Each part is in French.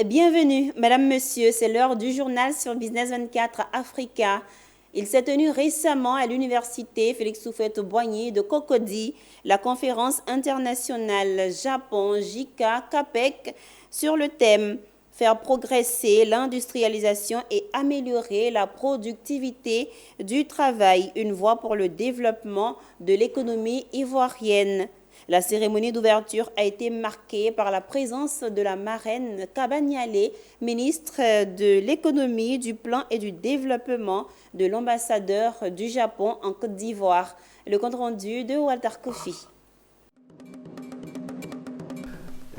Bienvenue, Madame, Monsieur, c'est l'heure du journal sur Business 24 Africa. Il s'est tenu récemment à l'université Félix Houphouët-Boigny de Cocody la conférence internationale Japon-JICA-CAPEC sur le thème « Faire progresser l'industrialisation et améliorer la productivité du travail, une voie pour le développement de l'économie ivoirienne ». La cérémonie d'ouverture a été marquée par la présence de la marraine Kabanyale, ministre de l'économie, du plan et du développement, de l'ambassadeur du Japon en Côte d'Ivoire. Le compte-rendu de Walter Kofi.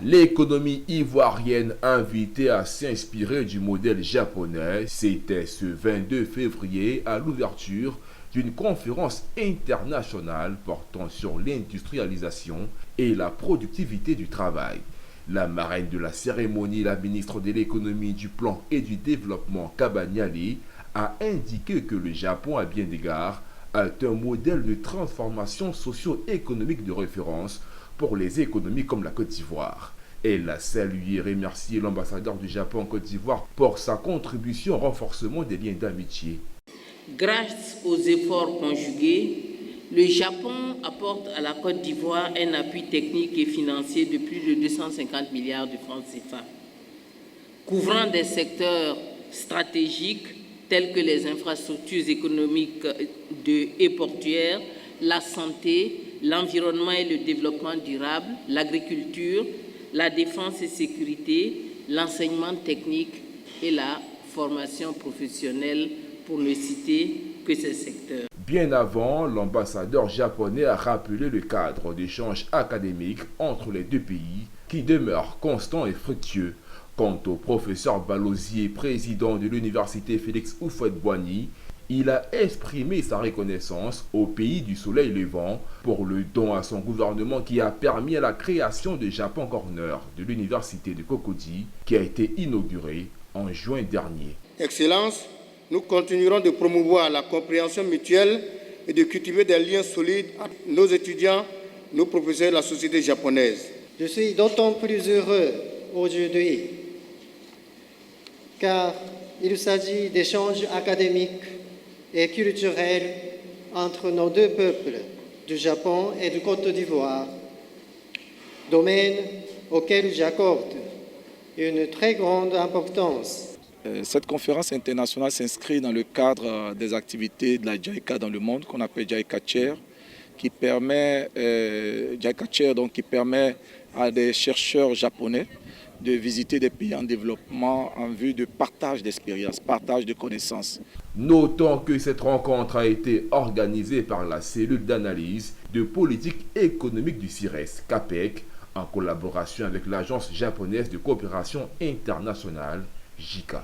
L'économie ivoirienne invitée à s'inspirer du modèle japonais, c'était ce 22 février à l'ouverture d'une conférence internationale portant sur l'industrialisation et la productivité du travail. La marraine de la cérémonie, la ministre de l'économie, du plan et du développement Kabanyale, a indiqué que le Japon, à bien d'égards, est un modèle de transformation socio-économique de référence pour les économies comme la Côte d'Ivoire. Elle a salué et remercié l'ambassadeur du Japon en Côte d'Ivoire pour sa contribution au renforcement des liens d'amitié. Grâce aux efforts conjugués, le Japon apporte à la Côte d'Ivoire un appui technique et financier de plus de 250 milliards de francs CFA, couvrant des secteurs stratégiques tels que les infrastructures économiques et portuaires, la santé, l'environnement et le développement durable, l'agriculture, la défense et sécurité, l'enseignement technique et la formation professionnelle, pour ne citer que ces secteurs. Bien avant, l'ambassadeur japonais a rappelé le cadre d'échange académique entre les deux pays qui demeure constant et fructueux. Quant au professeur Balosier, président de l'université Félix Houphouët-Boigny, il a exprimé sa reconnaissance au pays du soleil levant pour le don à son gouvernement qui a permis à la création de Japan Corner de l'université de Cocody qui a été inaugurée en juin dernier. Excellence, nous continuerons de promouvoir la compréhension mutuelle et de cultiver des liens solides entre nos étudiants, nos professeurs et la société japonaise. Je suis d'autant plus heureux aujourd'hui car il s'agit d'échanges académiques et culturels entre nos deux peuples, du Japon et de Côte d'Ivoire, domaine auquel j'accorde une très grande importance. Cette conférence internationale s'inscrit dans le cadre des activités de la JICA dans le monde, qu'on appelle JICA Chair, qui permet à des chercheurs japonais de visiter des pays en développement en vue de partage d'expériences, partage de connaissances. Notons que cette rencontre a été organisée par la cellule d'analyse de politique économique du CIRES, CAPEC, en collaboration avec l'Agence japonaise de coopération internationale, JICA.